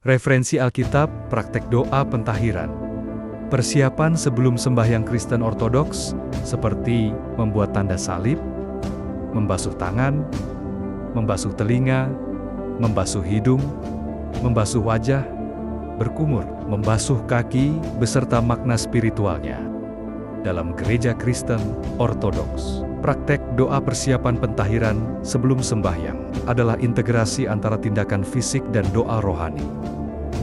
Referensi Alkitab, praktek doa pentahiran. Persiapan sebelum sembahyang Kristen Ortodoks, seperti membuat tanda salib, membasuh tangan, membasuh telinga, membasuh hidung, membasuh wajah, berkumur, membasuh kaki, beserta makna spiritualnya. Dalam gereja Kristen Ortodoks, praktek doa persiapan pentahiran sebelum sembahyang adalah integrasi antara tindakan fisik dan doa rohani,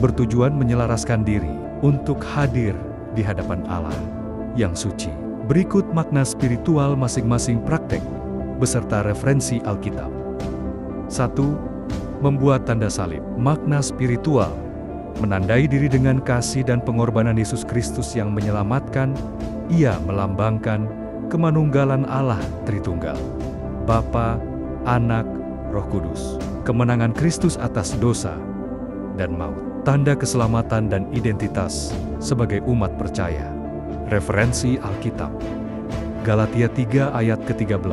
bertujuan menyelaraskan diri untuk hadir di hadapan Allah yang suci. Berikut makna spiritual masing-masing praktek beserta referensi Alkitab. 1. Membuat tanda salib. Makna spiritual menandai diri dengan kasih dan pengorbanan Yesus Kristus yang menyelamatkan. Ia melambangkan kemanunggalan Allah Tritunggal, Bapa, Anak, Roh Kudus, kemenangan Kristus atas dosa dan maut, tanda keselamatan dan identitas sebagai umat percaya. Referensi Alkitab. Galatia 3 ayat ke-13.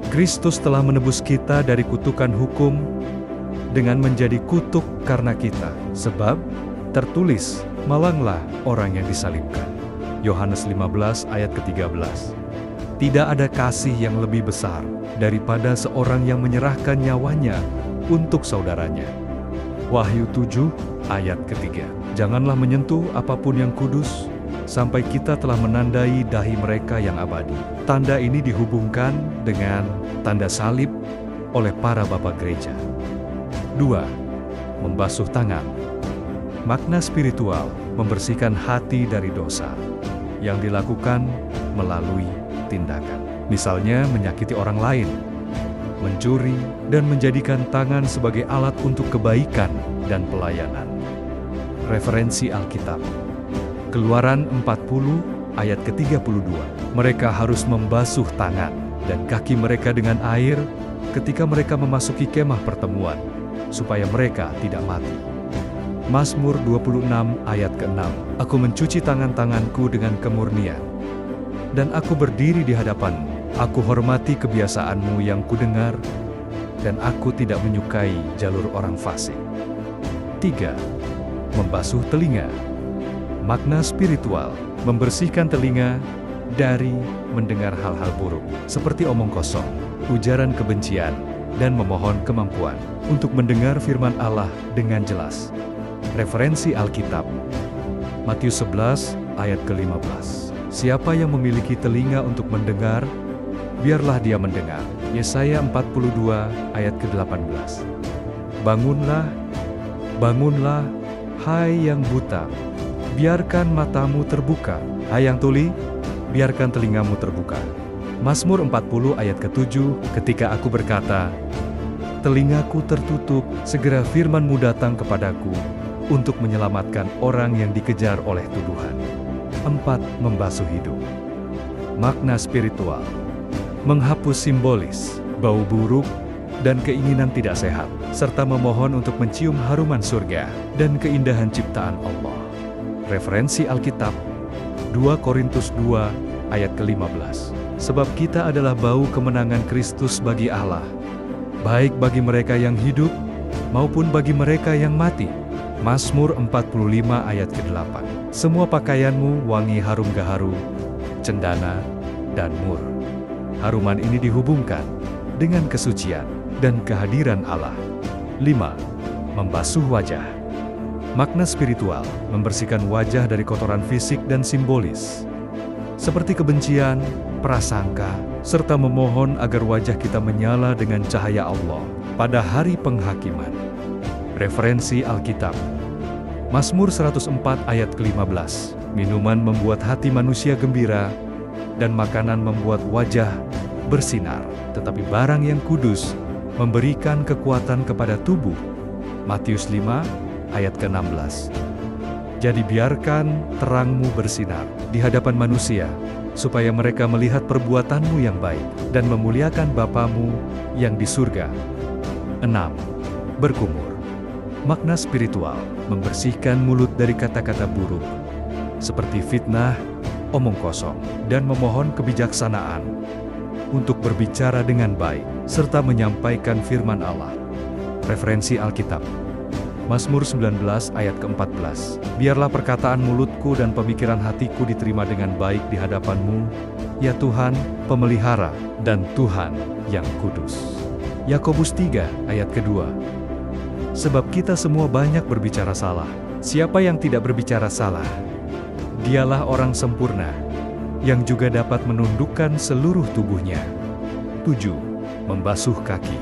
Kristus telah menebus kita dari kutukan hukum dengan menjadi kutuk karena kita, sebab tertulis, malanglah orang yang disalibkan. Yohanes 15 ayat ke-13. Tidak ada kasih yang lebih besar daripada seorang yang menyerahkan nyawanya untuk saudaranya. Wahyu 7 ayat ke-3. Janganlah menyentuh apapun yang kudus, sampai kita telah menandai dahi mereka yang abadi. Tanda ini dihubungkan dengan tanda salib oleh para bapak gereja. 2. Membasuh tangan. Makna spiritual membersihkan hati dari dosa yang dilakukan melalui tindakan. Misalnya menyakiti orang lain, mencuri, dan menjadikan tangan sebagai alat untuk kebaikan dan pelayanan. Referensi Alkitab. Keluaran 40 ayat ke-32. Mereka harus membasuh tangan dan kaki mereka dengan air ketika mereka memasuki kemah pertemuan, supaya mereka tidak mati. Mazmur 26 ayat ke-6. Aku mencuci tangan-tanganku dengan kemurnian, dan aku berdiri di hadapanmu. Aku hormati kebiasaanmu yang kudengar, dan aku tidak menyukai jalur orang fasik. 3. Membasuh telinga. Makna spiritual membersihkan telinga dari mendengar hal-hal buruk, seperti omong kosong, ujaran kebencian, dan memohon kemampuan untuk mendengar firman Allah dengan jelas. Referensi Alkitab. Matius 11 ayat ke-15. Siapa yang memiliki telinga untuk mendengar, biarlah dia mendengar. Yesaya 42 ayat ke-18. Bangunlah, bangunlah, hai yang buta, biarkan matamu terbuka. Hai yang tuli, biarkan telingamu terbuka. Mazmur 40 ayat ke-7. Ketika aku berkata, telingaku tertutup, segera firman-Mu datang kepadaku untuk menyelamatkan orang yang dikejar oleh tuduhan. 4. Membasuh hidung. Makna spiritual menghapus simbolis, bau buruk, dan keinginan tidak sehat, serta memohon untuk mencium haruman surga dan keindahan ciptaan Allah. Referensi Alkitab. 2 Korintus 2 ayat ke-15. Sebab kita adalah bau kemenangan Kristus bagi Allah, baik bagi mereka yang hidup maupun bagi mereka yang mati. Mazmur 45 ayat ke-8. Semua pakaianmu wangi harum gaharu, cendana, dan mur. Haruman ini dihubungkan dengan kesucian dan kehadiran Allah. 5. Membasuh wajah. Makna spiritual membersihkan wajah dari kotoran fisik dan simbolis, seperti kebencian, prasangka, serta memohon agar wajah kita menyala dengan cahaya Allah pada hari penghakiman. Referensi Alkitab. Mazmur 104 ayat ke-15. Minuman membuat hati manusia gembira, dan makanan membuat wajah bersinar. Tetapi barang yang kudus memberikan kekuatan kepada tubuh. Matius 5 ayat ke-16. Jadi biarkan terangmu bersinar di hadapan manusia, supaya mereka melihat perbuatanmu yang baik dan memuliakan Bapamu yang di surga. 6. Berkumur. Makna spiritual membersihkan mulut dari kata-kata buruk, seperti fitnah, omong kosong, dan memohon kebijaksanaan untuk berbicara dengan baik, serta menyampaikan firman Allah. Referensi Alkitab. Mazmur 19 ayat ke-14. Biarlah perkataan mulutku dan pemikiran hatiku diterima dengan baik di hadapan-Mu, ya Tuhan, pemelihara, dan Tuhan yang kudus. Yakobus 3 ayat kedua. Sebab kita semua banyak berbicara salah. Siapa yang tidak berbicara salah? Dialah orang sempurna, yang juga dapat menundukkan seluruh tubuhnya. 7. Membasuh kaki.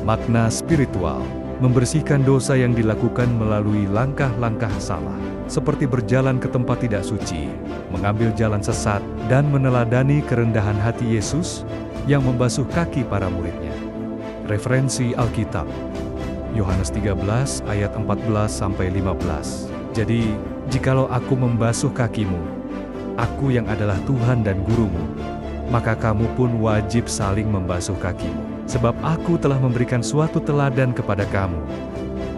Makna spiritual. Membersihkan dosa yang dilakukan melalui langkah-langkah salah, seperti berjalan ke tempat tidak suci, mengambil jalan sesat, dan meneladani kerendahan hati Yesus yang membasuh kaki para muridnya. Referensi Alkitab. Yohanes 13 ayat 14-15. Jadi, jikalau aku membasuh kakimu, aku yang adalah Tuhan dan gurumu, maka kamu pun wajib saling membasuh kakimu. Sebab aku telah memberikan suatu teladan kepada kamu,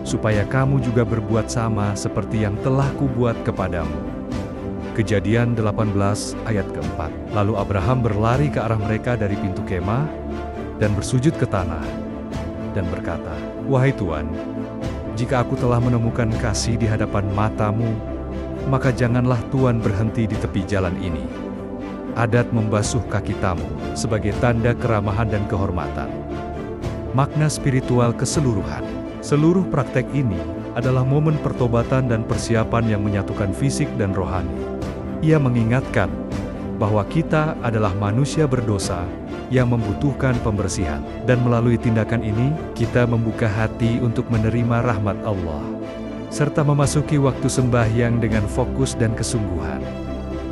supaya kamu juga berbuat sama seperti yang telah kubuat kepadamu. Kejadian 18 ayat keempat. Lalu Abraham berlari ke arah mereka dari pintu kemah, dan bersujud ke tanah, dan berkata, "Wahai Tuan, jika aku telah menemukan kasih di hadapan matamu, maka janganlah Tuan berhenti di tepi jalan ini." Adat membasuh kaki tamu sebagai tanda keramahan dan kehormatan. Makna spiritual keseluruhan. Seluruh praktek ini adalah momen pertobatan dan persiapan yang menyatukan fisik dan rohani. Ia mengingatkan bahwa kita adalah manusia berdosa yang membutuhkan pembersihan, dan melalui tindakan ini kita membuka hati untuk menerima rahmat Allah, serta memasuki waktu sembahyang dengan fokus dan kesungguhan.